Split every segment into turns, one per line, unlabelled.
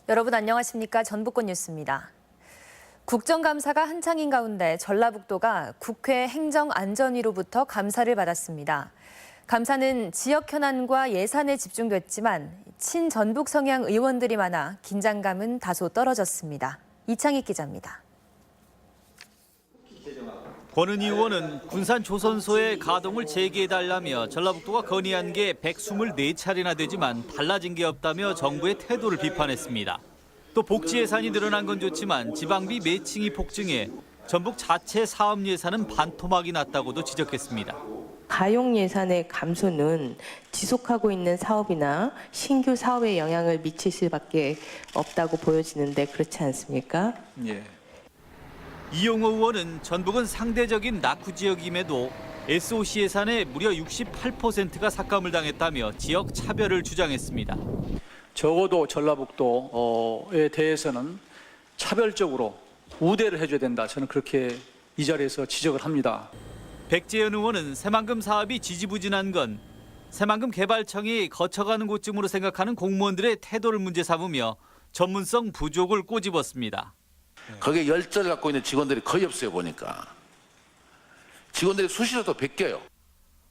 여러분 안녕하십니까? 전북권 뉴스입니다. 국정감사가 한창인 가운데 전라북도가 국회 행정안전위로부터 감사를 받았습니다. 감사는 지역 현안과 예산에 집중됐지만 친전북 성향 의원들이 많아 긴장감은 다소 떨어졌습니다. 이창익 기자입니다.
권은희 의원은 군산 조선소의 가동을 재개해달라며 전라북도가 건의한 게 124차례나 되지만 달라진 게 없다며 정부의 태도를 비판했습니다. 또 복지 예산이 늘어난 건 좋지만 지방비 매칭이 폭증해 전북 자체 사업 예산은 반토막이 났다고도 지적했습니다.
가용 예산의 감소는 지속하고 있는 사업이나 신규 사업에 영향을 미칠 수밖에 없다고 보여지는데 그렇지 않습니까?
예. 이용호 의원은 전북은 상대적인 낙후 지역임에도 SOC 예산의 무려 68%가 삭감을 당했다며 지역 차별을 주장했습니다.
적어도 전라북도에 대해서는 차별적으로 우대를 해줘야 된다. 저는 그렇게 이 자리에서 지적을 합니다.
백재현 의원은 새만금 사업이 지지부진한 건 새만금 개발청이 거쳐가는 곳쯤으로 생각하는 공무원들의 태도를 문제 삼으며 전문성 부족을 꼬집었습니다.
거기에 열정을 갖고 있는 직원들이 거의 없어요, 보니까. 직원들이 수시로도 베껴요.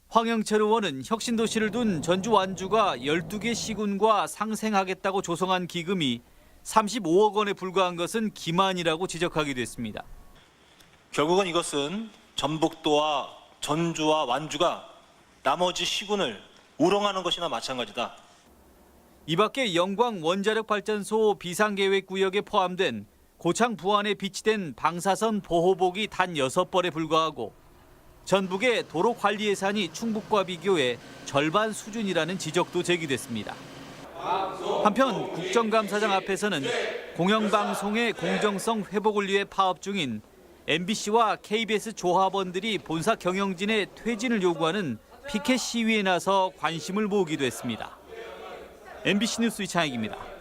황영철 의원은 혁신도시를 둔 전주 완주가 12개 시군과 상생하겠다고 조성한 기금이 35억 원에 불과한 것은 기만이라고 지적하기도 했습니다.
결국은 이것은 전북도와 전주와 완주가 나머지 시군을 우롱하는 것이나 마찬가지다.
이 밖에 영광 원자력발전소 비상계획구역에 포함된 고창 부안에 비치된 방사선 보호복이 단 6벌에 불과하고 전북의 도로 관리 예산이 충북과 비교해 절반 수준이라는 지적도 제기됐습니다. 한편 국정감사장 앞에서는 공영방송의 공정성 회복을 위해 파업 중인 MBC와 KBS 조합원들이 본사 경영진의 퇴진을 요구하는 피켓 시위에 나서 관심을 모으기도 했습니다. MBC 뉴스 이창익입니다.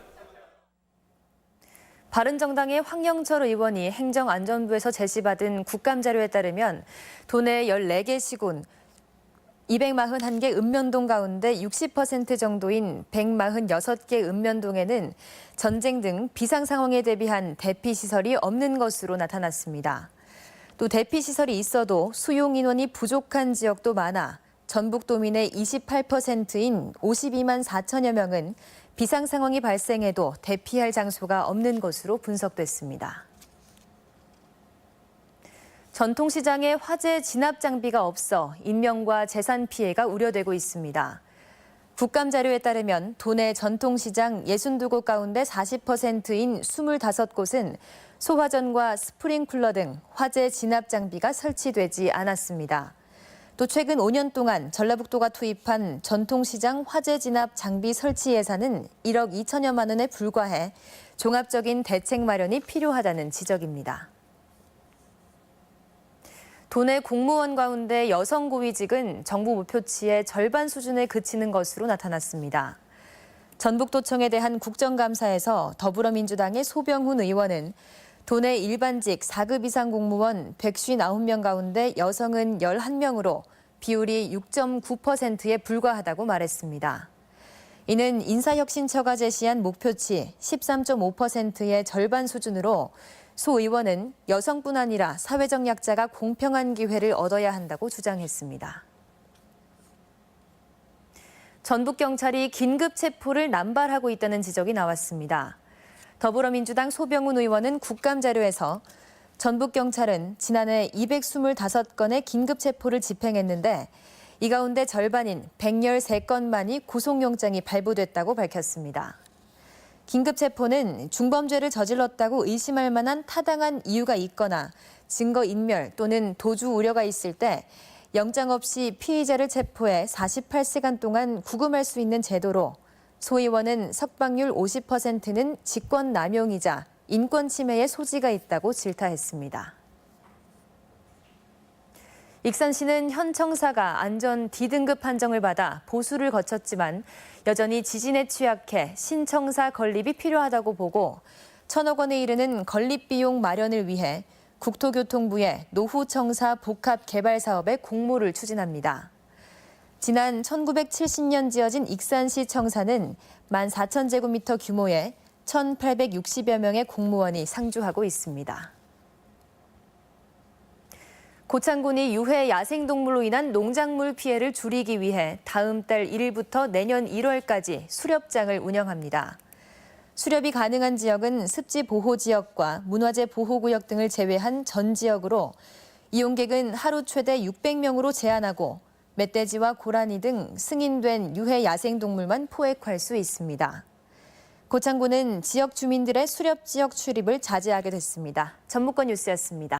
바른정당의 황영철 의원이 행정안전부에서 제시받은 국감자료에 따르면 도내 14개 시군 241개 읍면동 가운데 60% 정도인 146개 읍면동에는 전쟁 등 비상 상황에 대비한 대피시설이 없는 것으로 나타났습니다. 또 대피시설이 있어도 수용 인원이 부족한 지역도 많아 전북도민의 28%인 52만 4천여 명은 비상 상황이 발생해도 대피할 장소가 없는 것으로 분석됐습니다. 전통시장에 화재 진압 장비가 없어 인명과 재산 피해가 우려되고 있습니다. 국감 자료에 따르면 도내 전통시장 62곳 가운데 40%인 25곳은 소화전과 스프링쿨러 등 화재 진압 장비가 설치되지 않았습니다. 또 최근 5년 동안 전라북도가 투입한 전통시장 화재 진압 장비 설치 예산은 1억 2천여만 원에 불과해 종합적인 대책 마련이 필요하다는 지적입니다. 도내 공무원 가운데 여성 고위직은 정부 목표치의 절반 수준에 그치는 것으로 나타났습니다. 전북도청에 대한 국정감사에서 더불어민주당의 소병훈 의원은 도내 일반직 4급 이상 공무원 159명 가운데 여성은 11명으로 비율이 6.9%에 불과하다고 말했습니다. 이는 인사혁신처가 제시한 목표치 13.5%의 절반 수준으로 소 의원은 여성뿐 아니라 사회적 약자가 공평한 기회를 얻어야 한다고 주장했습니다. 전북경찰이 긴급 체포를 남발하고 있다는 지적이 나왔습니다. 더불어민주당 소병훈 의원은 국감 자료에서 전북경찰은 지난해 225건의 긴급 체포를 집행했는데 이 가운데 절반인 113건만이 구속영장이 발부됐다고 밝혔습니다. 긴급 체포는 중범죄를 저질렀다고 의심할 만한 타당한 이유가 있거나 증거인멸 또는 도주 우려가 있을 때 영장 없이 피의자를 체포해 48시간 동안 구금할 수 있는 제도로 소 의원은 석방률 50%는 직권남용이자 인권 침해의 소지가 있다고 질타했습니다. 익산시는 현 청사가 안전 D등급 판정을 받아 보수를 거쳤지만 여전히 지진에 취약해 신청사 건립이 필요하다고 보고 1,000억 원에 이르는 건립 비용 마련을 위해 국토교통부의 노후청사 복합 개발 사업에 공모를 추진합니다. 지난 1970년 지어진 익산시 청사는 14,000제곱미터 규모의 1,860여 명의 공무원이 상주하고 있습니다. 고창군이 유해 야생동물로 인한 농작물 피해를 줄이기 위해 다음 달 1일부터 내년 1월까지 수렵장을 운영합니다. 수렵이 가능한 지역은 습지 보호 지역과 문화재 보호구역 등을 제외한 전 지역으로 이용객은 하루 최대 600명으로 제한하고 멧돼지와 고라니 등 승인된 유해 야생동물만 포획할 수 있습니다. 고창군은 지역 주민들의 수렵 지역 출입을 자제하게 됐습니다. 전북권 뉴스였습니다.